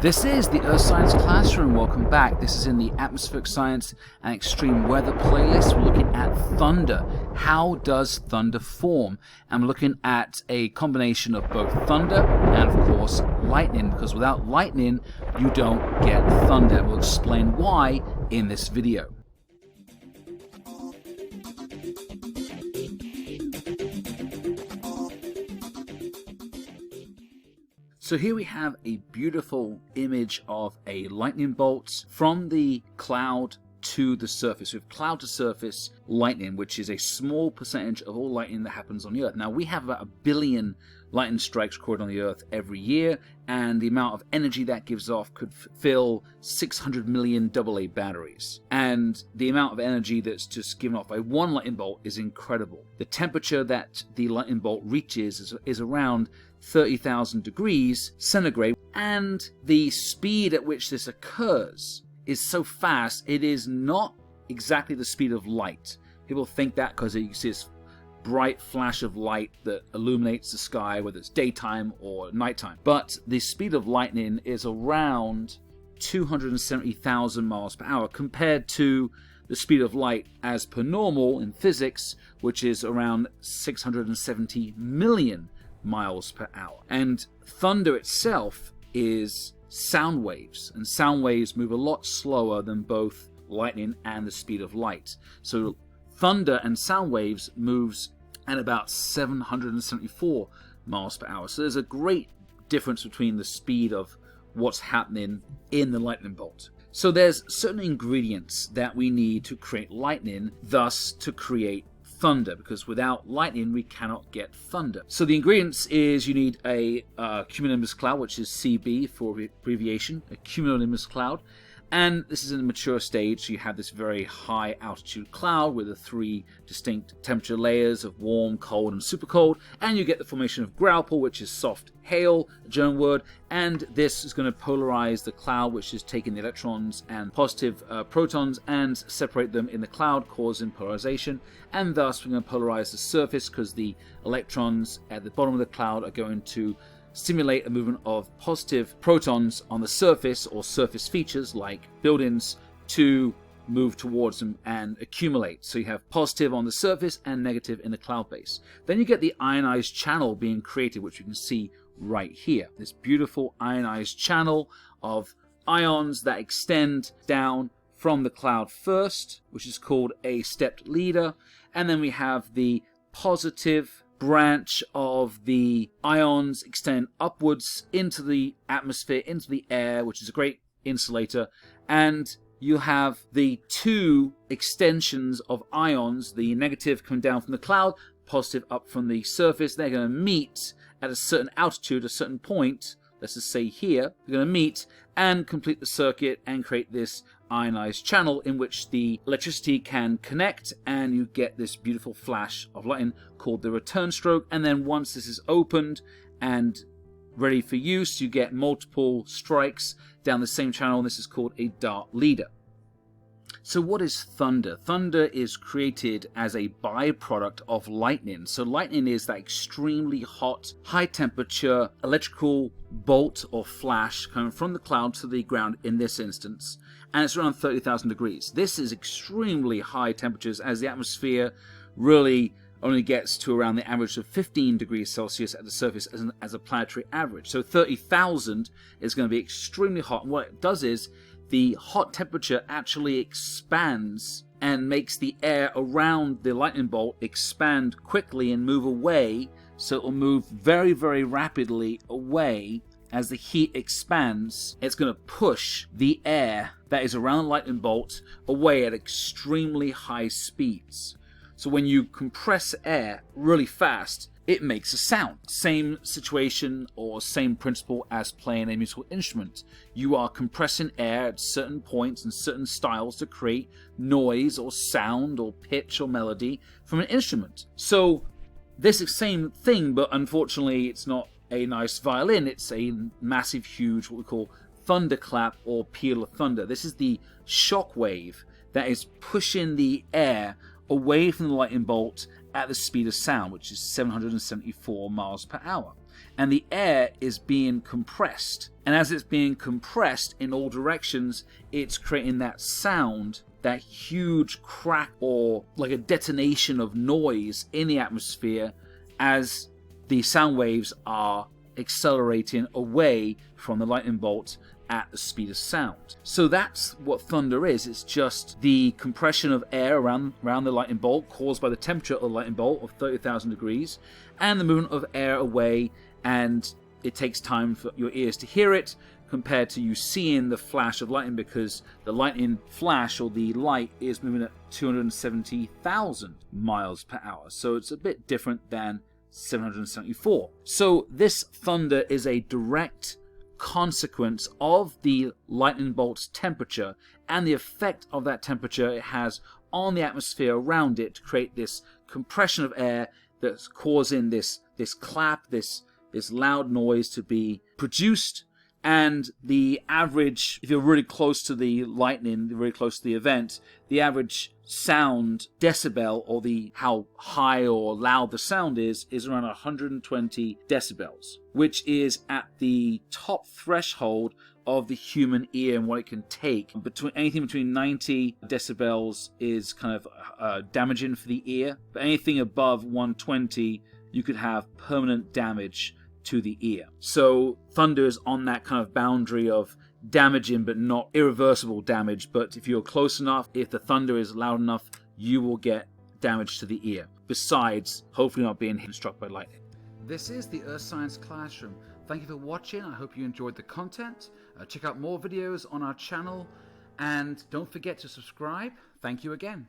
This is the Earth Science Classroom. Welcome back. This is in the Atmospheric Science and Extreme Weather playlist. We're looking at thunder. How does thunder form? And we're looking at a combination of both thunder and, of course, lightning, because without lightning, you don't get thunder. We'll explain why in this video. So here we have a beautiful image of a lightning bolt from the cloud to the surface. We have cloud to surface lightning, which is a small percentage of all lightning that happens on the Earth. Now, we have about 1 billion lightning strikes recorded on the Earth every year, and the amount of energy that gives off could fill 600 million AA batteries. And the amount of energy that's just given off by one lightning bolt is incredible. The temperature that the lightning bolt reaches is around 30,000 degrees centigrade, and the speed at which this occurs is so fast, it is not exactly the speed of light. People think that because you see this bright flash of light that illuminates the sky, whether it's daytime or nighttime. But the speed of lightning is around 270,000 miles per hour compared to the speed of light as per normal in physics, which is around 670 million miles per hour. And thunder itself is sound waves, and sound waves move a lot slower than both lightning and the speed of light. So thunder and sound waves moves at about 774 miles per hour. So there's a great difference between the speed of what's happening in the lightning bolt. So there's certain ingredients that we need to create lightning, thus to create thunder, because without lightning we cannot get thunder. So the ingredients is you need a cumulonimbus cloud, which is CB for abbreviation, a cumulonimbus cloud. And this is in a mature stage, so you have this very high altitude cloud with the 3 distinct temperature layers of warm, cold, and super cold. And you get the formation of Graupel, which is soft hail, a German word. And this is going to polarize the cloud, which is taking the electrons and positive protons and separate them in the cloud, causing polarization. And thus we're going to polarize the surface, because the electrons at the bottom of the cloud are going to stimulate a movement of positive protons on the surface, or surface features like buildings, to move towards them and accumulate. So you have positive on the surface and negative in the cloud base. Then you get the ionized channel being created, which you can see right here. This beautiful ionized channel of ions that extend down from the cloud first, which is called a stepped leader. And then we have the positive branch of the ions extend upwards into the atmosphere, into the air, which is a great insulator. And you have the 2 extensions of ions, the negative coming down from the cloud, positive up from the surface. They're going to meet at a certain altitude, a certain point, let's just say here. They're going to meet and complete the circuit and create this ionized channel in which the electricity can connect, and you get this beautiful flash of lightning called the return stroke. And then once this is opened and ready for use, you get multiple strikes down the same channel, and this is called a dart leader. So what is thunder? Thunder is created as a byproduct of lightning. So lightning is that extremely hot, high temperature electrical bolt or flash coming from the cloud to the ground in this instance. And it's around 30,000 degrees. This is extremely high temperatures, as the atmosphere really only gets to around the average of 15 degrees Celsius at the surface as a planetary average. So 30,000 is going to be extremely hot. And what it does is the hot temperature actually expands and makes the air around the lightning bolt expand quickly and move away. So it will move very, very rapidly away. As the heat expands, it's going to push the air that is around the lightning bolt away at extremely high speeds. So when you compress air really fast, it makes a sound. Same situation or same principle as playing a musical instrument. You are compressing air at certain points and certain styles to create noise or sound or pitch or melody from an instrument. So this is the same thing, but unfortunately it's not a nice violin. It's a massive, huge, what we call thunderclap or peal of thunder. This is the shock wave that is pushing the air away from the lightning bolt at the speed of sound, which is 774 miles per hour. and the air is being compressed. And as it's being compressed in all directions, it's creating that sound, that huge crack or like a detonation of noise in the atmosphere as the sound waves are accelerating away from the lightning bolt at the speed of sound. So that's what thunder is. It's just the compression of air around the lightning bolt caused by the temperature of the lightning bolt of 30,000 degrees and the movement of air away, and it takes time for your ears to hear it compared to you seeing the flash of lightning, because the lightning flash or the light is moving at 270,000 miles per hour. So it's a bit different than 774. So this thunder is a direct consequence of the lightning bolt's temperature and the effect of that temperature it has on the atmosphere around it to create this compression of air that's causing this clap, this loud noise to be produced. And the average, if you're really close to the lightning, really close to the event, the average sound decibel, or how high or loud the sound is around 120 decibels, which is at the top threshold of the human ear and what it can take. Anything between 90 decibels is kind of damaging for the ear, but anything above 120, you could have permanent damage to the ear. So thunder is on that kind of boundary of damaging but not irreversible damage. But if you're close enough, if the thunder is loud enough, you will get damage to the ear, besides hopefully not being struck by lightning. This is the Earth Science Classroom. Thank you for watching. I hope you enjoyed the content. Check out more videos on our channel, and don't forget to subscribe. Thank you again.